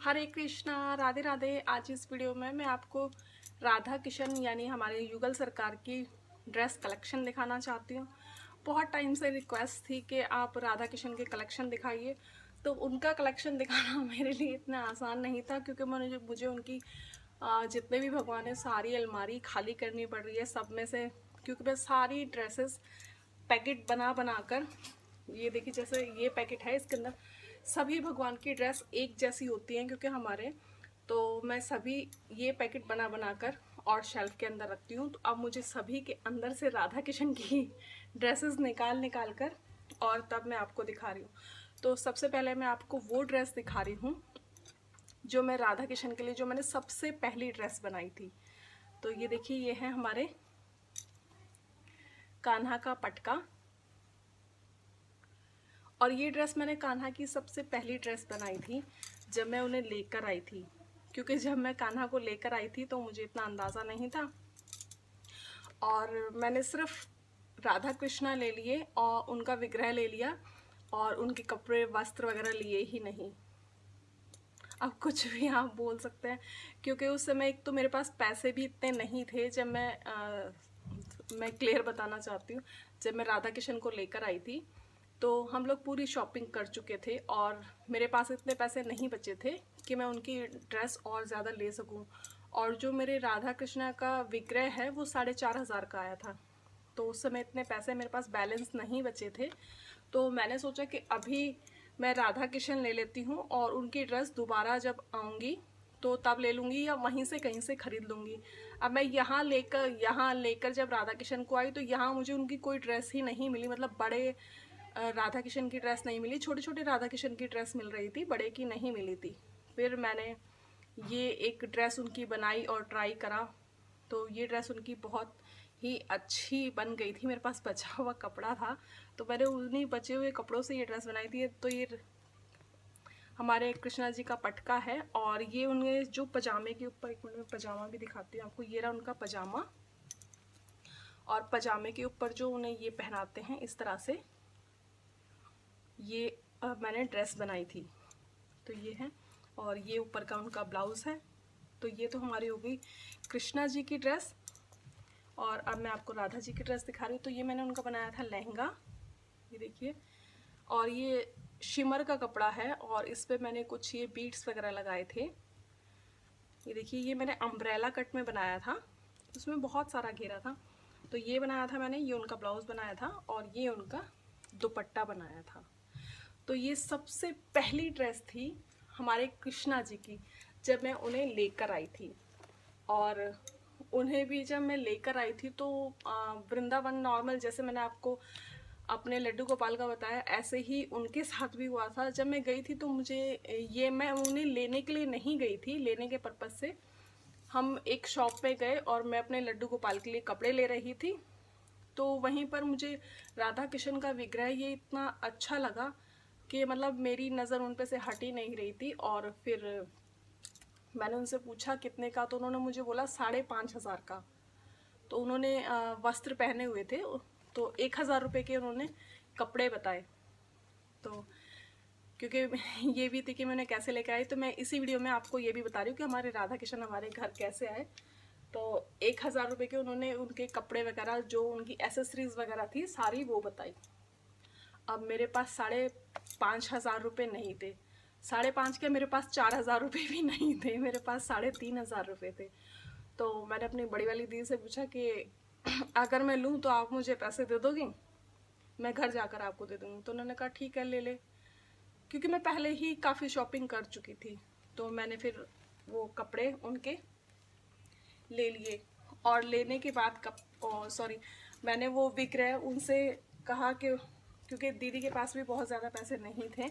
हरे कृष्णा, राधे राधे। आज इस वीडियो में मैं आपको राधा किशन यानी हमारे युगल सरकार की ड्रेस कलेक्शन दिखाना चाहती हूँ। बहुत टाइम से रिक्वेस्ट थी कि आप राधा किशन के कलेक्शन दिखाइए, तो उनका कलेक्शन दिखाना मेरे लिए इतना आसान नहीं था क्योंकि मुझे उनकी जितने भी भगवान है सारी अलमारी खाली करनी पड़ रही है सब में से, क्योंकि मैं सारी ड्रेसेस पैकेट बना बना कर, ये देखिए जैसे ये पैकेट है, इसके अंदर सभी भगवान की ड्रेस एक जैसी होती हैं क्योंकि हमारे, तो मैं सभी ये पैकेट बना बना कर और शेल्फ के अंदर रखती हूँ। तो अब मुझे सभी के अंदर से राधा किशन की ड्रेसेस निकाल निकाल कर और तब मैं आपको दिखा रही हूँ। तो सबसे पहले मैं आपको वो ड्रेस दिखा रही हूँ जो मैं राधा किशन के लिए, जो मैंने सबसे पहली ड्रेस बनाई थी। तो ये देखिए, ये है हमारे कान्हा का पटका, और ये ड्रेस मैंने कान्हा की सबसे पहली ड्रेस बनाई थी जब मैं उन्हें लेकर आई थी, क्योंकि जब मैं कान्हा को लेकर आई थी तो मुझे इतना अंदाज़ा नहीं था और मैंने सिर्फ राधा कृष्णा ले लिए और उनका विग्रह ले लिया और उनके कपड़े वस्त्र वगैरह लिए ही नहीं। अब कुछ भी आप बोल सकते हैं, क्योंकि उस समय एक तो मेरे पास पैसे भी इतने नहीं थे। जब मैं क्लियर बताना चाहती हूँ, जब मैं राधा किशन को लेकर आई थी तो हम लोग पूरी शॉपिंग कर चुके थे और मेरे पास इतने पैसे नहीं बचे थे कि मैं उनकी ड्रेस और ज़्यादा ले सकूं। और जो मेरे राधा कृष्णा का विग्रह है वो 4,500 का आया था, तो उस समय इतने पैसे मेरे पास बैलेंस नहीं बचे थे। तो मैंने सोचा कि अभी मैं राधा किशन ले लेती हूँ और उनकी ड्रेस दोबारा जब आऊँगी तो तब ले लूँगी या वहीं से कहीं से ख़रीद लूँगी। अब मैं यहाँ लेकर जब राधा किशन को आई तो यहाँ मुझे उनकी कोई ड्रेस ही नहीं मिली, मतलब बड़े राधा किशन की ड्रेस नहीं मिली, छोटे छोटे राधा किशन की ड्रेस मिल रही थी, बड़े की नहीं मिली थी। फिर मैंने ये एक ड्रेस उनकी बनाई और ट्राई करा, तो ये ड्रेस उनकी बहुत ही अच्छी बन गई थी। मेरे पास बचा हुआ कपड़ा था तो मैंने उन्हीं बचे हुए कपड़ों से ये ड्रेस बनाई थी। तो ये हमारे कृष्णा जी का पटका है और ये उनके जो पजामे के ऊपर, एक मिनट पजामा भी दिखाती हूँ आपको, ये रहा उनका पजामा, और पजामे के ऊपर जो उन्हें ये पहनाते हैं इस तरह से, ये मैंने ड्रेस बनाई थी। तो ये है, और ये ऊपर का उनका ब्लाउज़ है। तो ये तो हमारी हो गई कृष्णा जी की ड्रेस। और अब मैं आपको राधा जी की ड्रेस दिखा रही हूँ। तो ये मैंने उनका बनाया था लहंगा, ये देखिए, और ये शिमर का कपड़ा है और इस पर मैंने कुछ ये बीड्स वगैरह लगाए थे। ये देखिए, ये मैंने अम्ब्रेला कट में बनाया था, उसमें बहुत सारा घेरा था। तो ये बनाया था मैंने, ये उनका ब्लाउज़ बनाया था और ये उनका दुपट्टा बनाया था। तो ये सबसे पहली ड्रेस थी हमारे कृष्णा जी की जब मैं उन्हें लेकर आई थी। और उन्हें भी जब मैं लेकर आई थी तो वृंदावन नॉर्मल, जैसे मैंने आपको अपने लड्डू गोपाल का बताया, ऐसे ही उनके साथ भी हुआ था। जब मैं गई थी तो मुझे ये, मैं उन्हें लेने के लिए नहीं गई थी, लेने के पर्पज़ से हम एक शॉप पे गए और मैं अपने लड्डू गोपाल के लिए कपड़े ले रही थी। तो वहीं पर मुझे राधा किशन का विग्रह ये इतना अच्छा लगा कि मतलब मेरी नज़र उन पे से हट ही नहीं रही थी। और फिर मैंने उनसे पूछा कितने का, तो उन्होंने मुझे बोला 5,500 का। तो उन्होंने वस्त्र पहने हुए थे, तो 1,000 रुपये के उन्होंने कपड़े बताए। तो क्योंकि ये भी थी कि मैं उन्हें कैसे लेकर आई, तो मैं इसी वीडियो में आपको ये भी बता रही हूँ कि हमारे राधा किशन हमारे घर कैसे आए। तो 1,000 रुपये के उन्होंने उनके कपड़े वगैरह, जो उनकी एसेसरीज वगैरह थी सारी, वो बताई। अब मेरे पास 5,500 रुपये नहीं थे, 5,500 के मेरे पास 4,000 रुपये भी नहीं थे, मेरे पास 3,500 रुपये थे। तो मैंने अपनी बड़ी वाली दीदी से पूछा कि अगर मैं लूँ तो आप मुझे पैसे दे दोगी, मैं घर जाकर आपको दे दूँगी। तो उन्होंने कहा ठीक है ले ले, क्योंकि मैं पहले ही काफ़ी शॉपिंग कर चुकी थी। तो मैंने फिर वो कपड़े उनके ले लिए और लेने के बाद मैंने वो विक्रय उनसे कहा कि, क्योंकि दीदी के पास भी बहुत ज़्यादा पैसे नहीं थे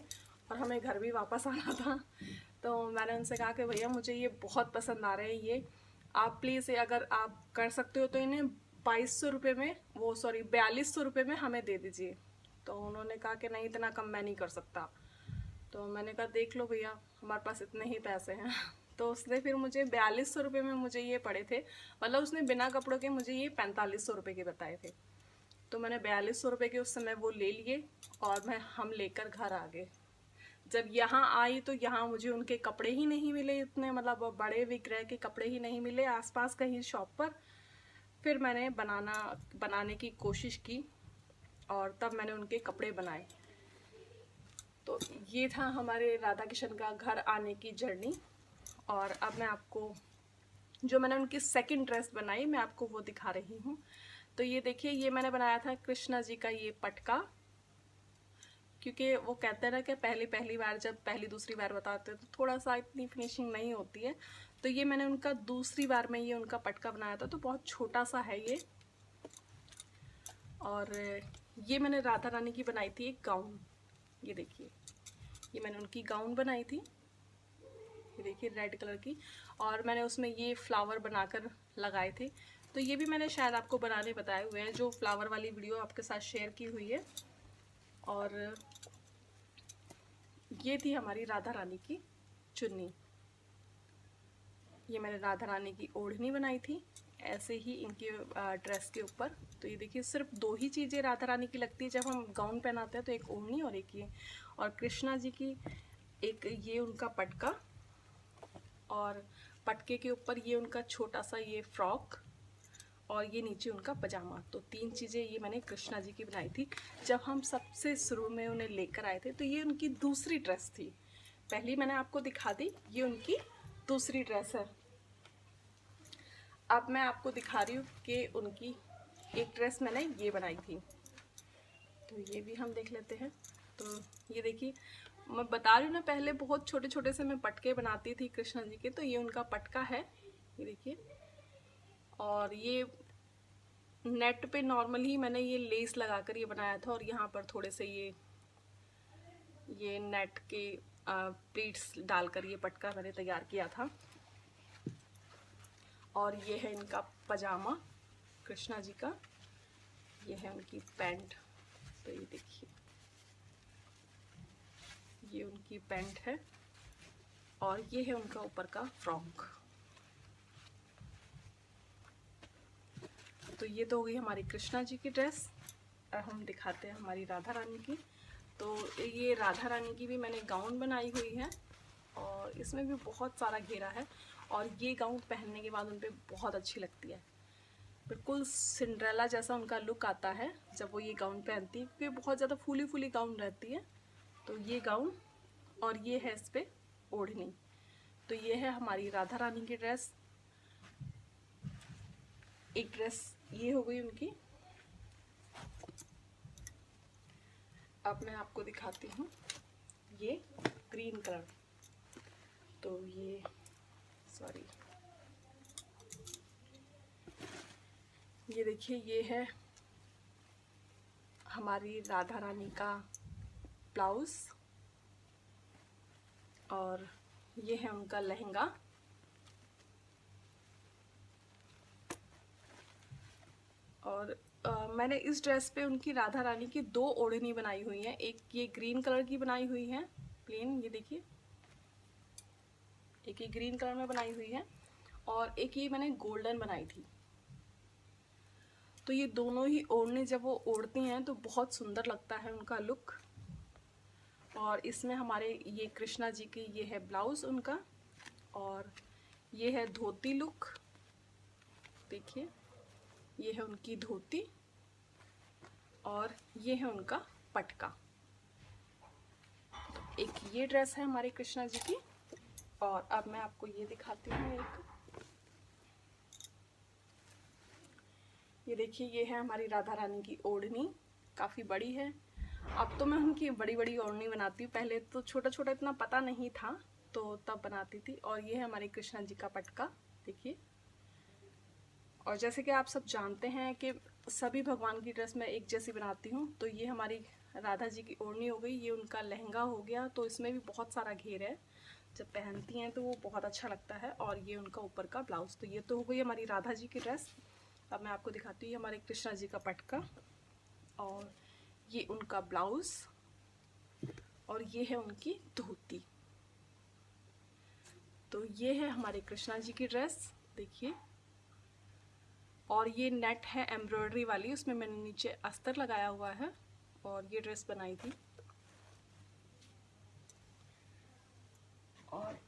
और हमें घर भी वापस आना था, तो मैंने उनसे कहा कि भैया मुझे ये बहुत पसंद आ रहे हैं, ये आप प्लीज़ अगर आप कर सकते हो तो इन्हें 2,200 रुपये में, 4,200 रुपये में हमें दे दीजिए। तो उन्होंने कहा कि नहीं, इतना कम मैं नहीं कर सकता। तो मैंने कहा देख लो भैया, हमारे पास इतने ही पैसे हैं। तो उसने फिर मुझे 4,200 रुपये में मुझे ये पड़े थे, मतलब उसने बिना कपड़ों के मुझे ये 4,500 रुपये के बताए थे। तो मैंने 4,200 रुपये के उस समय वो ले लिए और हम लेकर घर आ गए। जब यहाँ आई तो यहाँ मुझे उनके कपड़े ही नहीं मिले, इतने मतलब बड़े विक्रय के कपड़े ही नहीं मिले आसपास कहीं शॉप पर। फिर मैंने बनाने की कोशिश की और तब मैंने उनके कपड़े बनाए। तो ये था हमारे राधा किशन का घर आने की जर्नी। और अब मैं आपको जो मैंने उनकी सेकंड ड्रेस बनाई मैं आपको वो दिखा रही हूँ। तो ये देखिए, ये मैंने बनाया था कृष्णा जी का ये पटका, क्योंकि वो कहते हैं ना कि पहली बार जब पहली दूसरी बार बताते हैं तो थोड़ा सा इतनी फिनिशिंग नहीं होती है। तो ये मैंने उनका दूसरी बार में ये उनका पटका बनाया था, तो बहुत छोटा सा है ये। और ये मैंने राधा रानी की बनाई थी एक गाउन। ये देखिए, ये मैंने उनकी गाउन बनाई थी, ये देखिए रेड कलर की, और मैंने उसमें ये फ्लावर बनाकर लगाए थे। तो ये भी मैंने शायद आपको बनाने बताए हुए हैं, जो फ्लावर वाली वीडियो आपके साथ शेयर की हुई है। और ये थी हमारी राधा रानी की चुन्नी। ये मैंने राधा रानी की ओढ़नी बनाई थी ऐसे ही इनके ड्रेस के ऊपर। तो ये देखिए, सिर्फ दो ही चीज़ें राधा रानी की लगती है जब हम गाउन पहनाते हैं, तो एक ओढ़नी और एक ये। और कृष्णा जी की एक ये उनका पटका, और पटके के ऊपर ये उनका छोटा सा ये फ्रॉक, और ये नीचे उनका पजामा। तो तीन चीज़ें ये मैंने कृष्णा जी की बनाई थी जब हम सबसे शुरू में उन्हें लेकर आए थे। तो ये उनकी दूसरी ड्रेस थी, पहली मैंने आपको दिखा दी, ये उनकी दूसरी ड्रेस है। अब मैं आपको दिखा रही हूँ कि उनकी एक ड्रेस मैंने ये बनाई थी, तो ये भी हम देख लेते हैं। तो ये देखिए, मैं बता रही हूँ ना, पहले बहुत छोटे छोटे से मैं पटके बनाती थी कृष्णा जी के। तो ये उनका पटका है, ये देखिए। और ये नेट पे नॉर्मल ही मैंने ये लेस लगाकर ये बनाया था, और यहाँ पर थोड़े से ये नेट के प्लीट्स डालकर ये पटका मैंने तैयार किया था। और ये है इनका पजामा कृष्णा जी का, ये है उनकी पैंट। तो ये देखिए, ये उनकी पैंट है, और ये है उनका ऊपर का फ्रॉक। तो ये तो हो गई हमारी कृष्णा जी की ड्रेस। अब हम दिखाते हैं हमारी राधा रानी की। तो ये राधा रानी की भी मैंने गाउन बनाई हुई है, और इसमें भी बहुत सारा घेरा है। और ये गाउन पहनने के बाद उन पर बहुत अच्छी लगती है, बिल्कुल सिंड्रेला जैसा उनका लुक आता है जब वो ये गाउन पहनती है, क्योंकि बहुत ज़्यादा फूली फूली गाउन रहती है। तो ये गाउन, और ये है इस पर ओढ़नी। तो ये है हमारी राधा रानी की ड्रेस। एक ड्रेस ये हो गई उनकी। अब मैं आपको दिखाती हूँ ये ग्रीन कलर। तो ये सॉरी, ये देखिए, ये है हमारी राधा रानी का ब्लाउज, और ये है उनका लहंगा। और मैंने इस ड्रेस पे उनकी राधा रानी की दो ओढ़नी बनाई हुई हैं। एक ये ग्रीन कलर की बनाई हुई है प्लेन, ये देखिए, एक ये ग्रीन कलर में बनाई हुई है, और एक ये मैंने गोल्डन बनाई थी। तो ये दोनों ही ओढ़नी जब वो ओढ़ती हैं तो बहुत सुंदर लगता है उनका लुक। और इसमें हमारे ये कृष्णा जी की ये है ब्लाउज उनका, और ये है धोती लुक। देखिए, ये है उनकी धोती, और ये है उनका पटका। तो एक ये ड्रेस है हमारे कृष्णा जी की। और अब मैं आपको ये दिखाती हूँ एक, ये देखिए, ये है हमारी राधा रानी की ओढ़नी, काफ़ी बड़ी है। अब तो मैं उनकी बड़ी बड़ी ओढ़नी बनाती हूँ, पहले तो छोटा छोटा इतना पता नहीं था तो तब बनाती थी। और ये है हमारे कृष्णा जी का पटका, देखिए। और जैसे कि आप सब जानते हैं कि सभी भगवान की ड्रेस मैं एक जैसी बनाती हूँ। तो ये हमारी राधा जी की ओढ़नी हो गई, ये उनका लहंगा हो गया। तो इसमें भी बहुत सारा घेर है, जब पहनती हैं तो वो बहुत अच्छा लगता है। और ये उनका ऊपर का ब्लाउज। तो ये तो हो गई हमारी राधा जी की ड्रेस। अब मैं आपको दिखाती हूँ हमारे कृष्णा जी का पटका, और ये उनका ब्लाउज, और ये है उनकी धोती। तो ये है हमारे कृष्णा जी की ड्रेस, देखिए। और ये नेट है एम्ब्रॉयडरी वाली, उसमें मैंने नीचे अस्तर लगाया हुआ है, और ये ड्रेस बनाई थी। और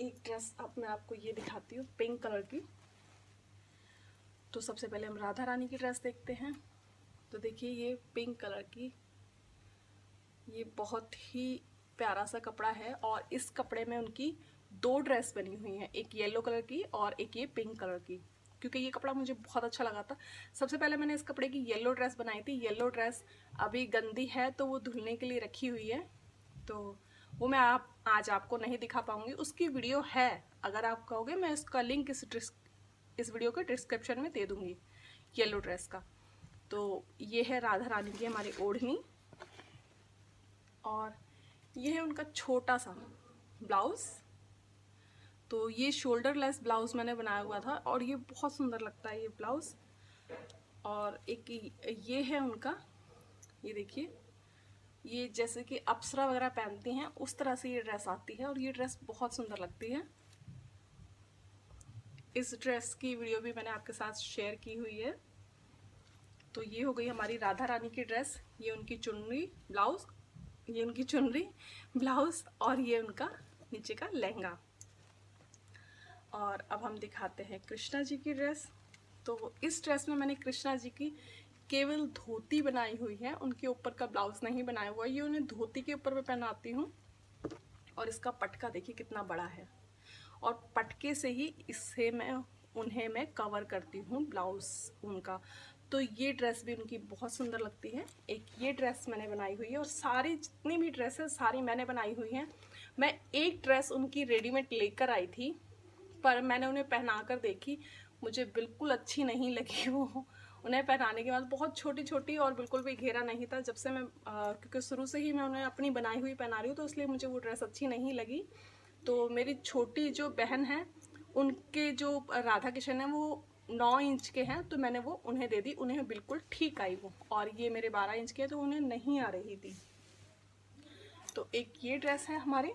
एक ड्रेस अब मैं आपको ये दिखाती हूँ पिंक कलर की। तो सबसे पहले हम राधा रानी की ड्रेस देखते हैं। तो देखिए ये पिंक कलर की, ये बहुत ही प्यारा सा कपड़ा है और इस कपड़े में उनकी 2 ड्रेस बनी हुई हैं, एक येलो कलर की और एक ये पिंक कलर की, क्योंकि ये कपड़ा मुझे बहुत अच्छा लगा था। सबसे पहले मैंने इस कपड़े की येलो ड्रेस बनाई थी। येलो ड्रेस अभी गंदी है तो वो धुलने के लिए रखी हुई है, तो वो मैं आज आपको नहीं दिखा पाऊंगी। उसकी वीडियो है, अगर आप कहोगे मैं इसका लिंक इस वीडियो के डिस्क्रिप्शन में दे दूंगी, येलो ड्रेस का। तो ये है राधा रानी की हमारी ओढ़नी और ये है उनका छोटा सा ब्लाउज। तो ये शोल्डर लेस ब्लाउज मैंने बनाया हुआ था और ये बहुत सुंदर लगता है ये ब्लाउज। और एक ये है उनका, ये देखिए, ये जैसे कि अप्सरा वगैरह पहनती हैं उस तरह से ये ड्रेस आती है और ये ड्रेस बहुत सुंदर लगती है। इस ड्रेस की वीडियो भी मैंने आपके साथ शेयर की हुई है। तो ये हो गई हमारी राधा रानी की ड्रेस, ये उनकी चुनरी ब्लाउज, ये उनकी चुनरी ब्लाउज और ये उनका नीचे का लहंगा। और अब हम दिखाते हैं कृष्णा जी की ड्रेस। तो इस ड्रेस में मैंने कृष्णा जी की केवल धोती बनाई हुई है, उनके ऊपर का ब्लाउज नहीं बनाया हुआ। ये उन्हें धोती के ऊपर मैं पहनाती हूँ और इसका पटका देखिए कितना बड़ा है और पटके से ही इससे मैं कवर करती हूँ ब्लाउज उनका। तो ये ड्रेस भी उनकी बहुत सुंदर लगती है। एक ये ड्रेस मैंने बनाई हुई है और सारी जितनी भी ड्रेसेस सारी मैंने बनाई हुई हैं। मैं एक ड्रेस उनकी रेडीमेड लेकर आई थी पर मैंने उन्हें पहना कर देखी, मुझे बिल्कुल अच्छी नहीं लगी वो। उन्हें पहनाने के बाद बहुत छोटी छोटी और बिल्कुल भी घेरा नहीं था। जब से मैं क्योंकि शुरू से ही मैं उन्हें अपनी बनाई हुई पहना रही हूँ तो इसलिए मुझे वो ड्रेस अच्छी नहीं लगी। तो मेरी छोटी जो बहन है उनके जो राधा किशन है वो 9 इंच के हैं, तो मैंने वो उन्हें दे दी, उन्हें बिल्कुल ठीक आई वो। और ये मेरे 12 इंच के हैं तो उन्हें नहीं आ रही थी। तो एक ये ड्रेस है हमारी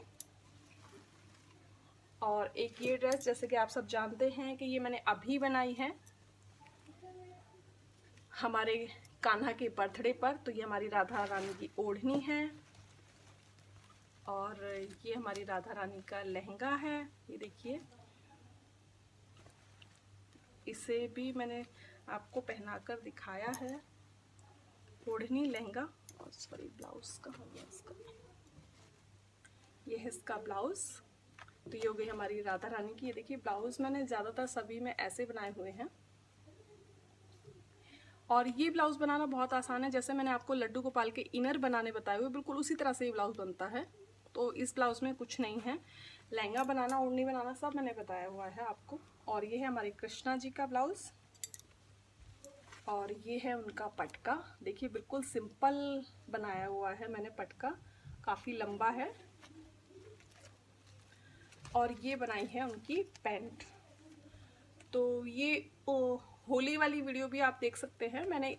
और एक ये ड्रेस जैसे कि आप सब जानते हैं कि ये मैंने अभी बनाई है हमारे कान्हा के बर्थडे पर। तो ये हमारी राधा रानी की ओढ़नी है और ये हमारी राधा रानी का लहंगा है, ये देखिए। इसे भी मैंने आपको पहनाकर दिखाया है, ओढ़नी लहंगा और सॉरी ब्लाउज का हो गया इसका, ये है इसका ब्लाउज। तो ये हो गई हमारी राधा रानी की। ये देखिए ब्लाउज मैंने ज़्यादातर सभी में ऐसे बनाए हुए हैं और ये ब्लाउज बनाना बहुत आसान है। जैसे मैंने आपको लड्डू गोपाल के इनर बनाने बताए हुए बिल्कुल उसी तरह से ये ब्लाउज बनता है। तो इस ब्लाउज में कुछ नहीं है, लहंगा बनाना ओढ़नी बनाना सब मैंने बताया हुआ है आपको। और ये है हमारी कृष्णा जी का ब्लाउज और ये है उनका पटका। देखिए बिल्कुल सिंपल बनाया हुआ है मैंने पटका, काफ़ी लंबा है। और ये बनाई है उनकी पैंट। तो ये होली वाली वीडियो भी आप देख सकते हैं, मैंने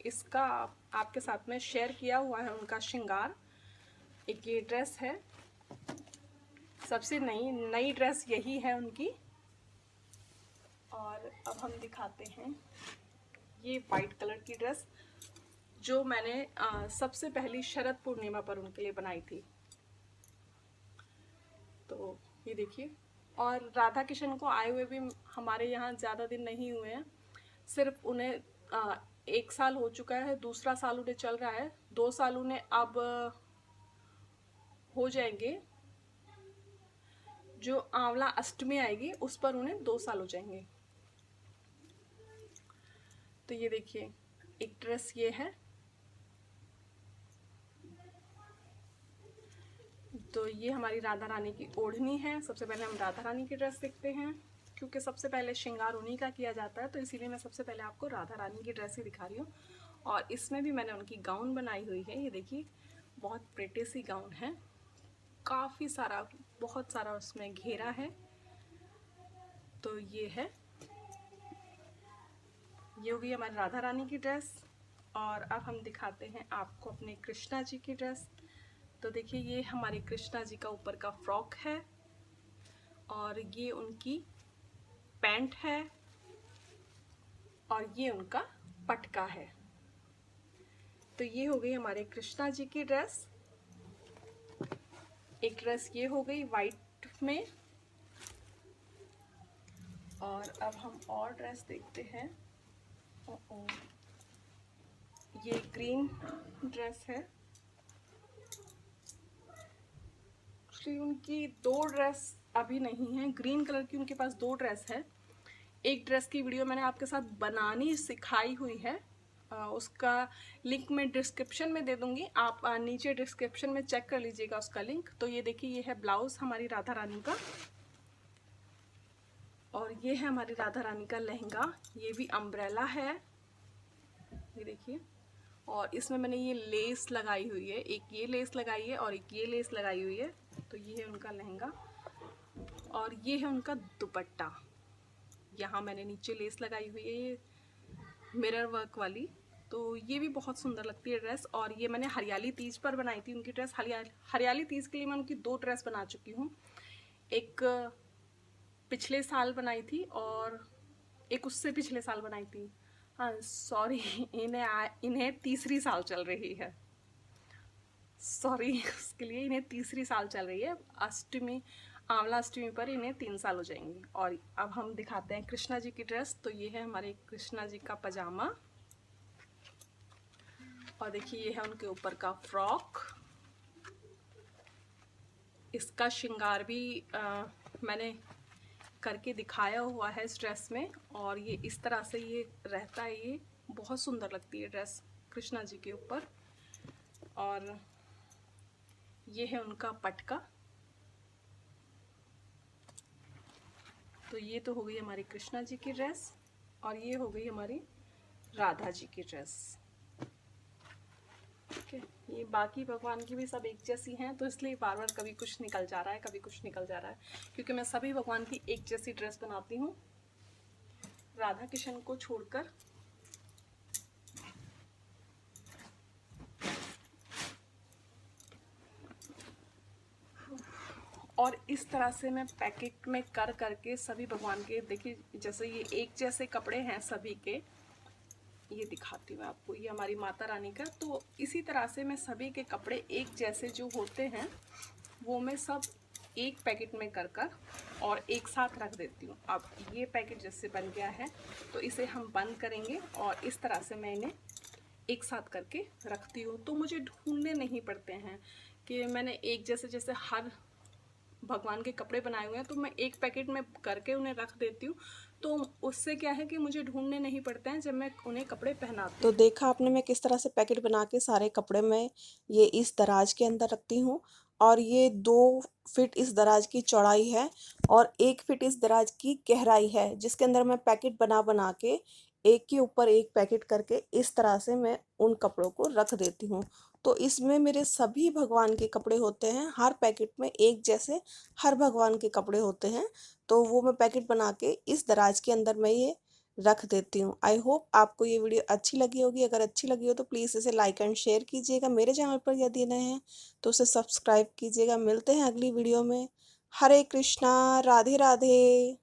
इसका आपके साथ में शेयर किया हुआ है उनका श्रृंगार। एक ये ड्रेस है, सबसे नई ड्रेस यही है उनकी। और अब हम दिखाते हैं ये वाइट कलर की ड्रेस जो मैंने सबसे पहली शरद पूर्णिमा पर उनके लिए बनाई थी। तो ये देखिए, और राधा किशन को आए हुए भी हमारे यहाँ ज़्यादा दिन नहीं हुए हैं, सिर्फ उन्हें 1 साल हो चुका है, दूसरा साल उन्हें चल रहा है, 2 साल उन्हें अब हो जाएंगे। जो आंवला अष्टमी आएगी उस पर उन्हें 2 साल हो जाएंगे। तो ये देखिए एक ड्रेस ये है। तो ये हमारी राधा रानी की ओढ़नी है। सबसे पहले हम राधा रानी की ड्रेस देखते हैं क्योंकि सबसे पहले श्रृंगार उन्हीं का किया जाता है, तो इसीलिए मैं सबसे पहले आपको राधा रानी की ड्रेस ही दिखा रही हूँ। और इसमें भी मैंने उनकी गाउन बनाई हुई है, ये देखिए बहुत प्रेटी सी गाउन है, काफ़ी सारा बहुत सारा उसमें घेरा है। तो ये है, ये होगी हमारी राधा रानी की ड्रेस। और अब हम दिखाते हैं आपको अपने कृष्णा जी की ड्रेस। तो देखिए ये हमारे कृष्णा जी का ऊपर का फ्रॉक है और ये उनकी पैंट है और ये उनका पटका है। तो ये हो गई हमारे कृष्णा जी की ड्रेस। एक ड्रेस ये हो गई वाइट में। और अब हम और ड्रेस देखते हैं। ये ग्रीन ड्रेस है। उनकी 2 ड्रेस अभी नहीं है, ग्रीन कलर की उनके पास 2 ड्रेस है। एक ड्रेस की वीडियो मैंने आपके साथ बनानी सिखाई हुई है, उसका लिंक मैं डिस्क्रिप्शन में दे दूंगी, आप नीचे डिस्क्रिप्शन में चेक कर लीजिएगा उसका लिंक। तो ये देखिए, ये है ब्लाउज हमारी राधा रानी का, और ये है हमारी राधा रानी का लहंगा। ये भी अम्ब्रेला है, ये देखिए। और इसमें मैंने ये लेस लगाई हुई है, एक ये लेस लगाई है और एक ये लेस लगाई हुई है। तो ये है उनका लहंगा, और ये है उनका दुपट्टा। यहाँ मैंने नीचे लेस लगाई हुई है, ये मिरर वर्क वाली। तो ये भी बहुत सुंदर लगती है ड्रेस। और ये मैंने हरियाली तीज पर बनाई थी उनकी ड्रेस। हरियाली तीज के लिए मैं उनकी 2 ड्रेस बना चुकी हूँ। एक पिछले साल बनाई थी और एक उससे पिछले साल बनाई थी। हाँ सॉरी, इन्हें तीसरी साल चल रही है, सॉरी उसके लिए। इन्हें तीसरी साल चल रही है, अष्टमी, आंवला अष्टमी पर इन्हें 3 साल हो जाएंगे। और अब हम दिखाते हैं कृष्णा जी की ड्रेस। तो ये है हमारे कृष्णा जी का पजामा, और देखिए ये है उनके ऊपर का फ्रॉक। इसका श्रृंगार भी मैंने करके दिखाया हुआ है इस ड्रेस में, और ये इस तरह से ये रहता है। ये बहुत सुंदर लगती है ड्रेस कृष्णा जी के ऊपर। और ये है उनका पटका। तो ये तो हो गई हमारी कृष्णा जी की ड्रेस, और ये हो गई हमारी राधा जी की ड्रेस। ठीक है, ये बाकी भगवान की भी सब एक जैसी हैं, तो इसलिए बार बार कभी कुछ निकल जा रहा है, कभी कुछ निकल जा रहा है, क्योंकि मैं सभी भगवान की एक जैसी ड्रेस बनाती हूँ, राधा कृष्ण को छोड़कर। और इस तरह से मैं पैकेट में कर करके सभी भगवान के, देखिए जैसे ये एक जैसे कपड़े हैं सभी के, ये दिखाती हूँ आपको, ये हमारी माता रानी का। तो इसी तरह से मैं सभी के कपड़े एक जैसे जो होते हैं वो मैं सब एक पैकेट में कर कर और एक साथ रख देती हूँ। अब ये पैकेट जैसे बन गया है, तो इसे हम बंद करेंगे, और इस तरह से मैं इन्हें एक साथ करके रखती हूँ। तो मुझे ढूंढने नहीं पड़ते हैं कि मैंने एक जैसे जैसे हर भगवान के कपड़े बनाए हुए हैं, तो मैं एक पैकेट में करके उन्हें रख देती हूँ। तो उससे क्या है कि मुझे ढूंढने नहीं पड़ते हैं जब मैं उन्हें कपड़े पहनाती हूँ। तो देखा आपने मैं किस तरह से पैकेट बना के सारे कपड़े मैं ये इस दराज के अंदर रखती हूँ। और ये 2 फीट इस दराज की चौड़ाई है और 1 फीट इस दराज की गहराई है, जिसके अंदर मैं पैकेट बना बना के एक के ऊपर एक पैकेट करके इस तरह से मैं उन कपड़ों को रख देती हूँ। तो इसमें मेरे सभी भगवान के कपड़े होते हैं, हर पैकेट में एक जैसे हर भगवान के कपड़े होते हैं। तो वो मैं पैकेट बना के इस दराज के अंदर मैं ये रख देती हूँ। आई होप आपको ये वीडियो अच्छी लगी होगी। अगर अच्छी लगी हो तो प्लीज़ इसे लाइक एंड शेयर कीजिएगा। मेरे चैनल पर यदि नए हैं तो उसे सब्सक्राइब कीजिएगा। मिलते हैं अगली वीडियो में। हरे कृष्णा, राधे राधे।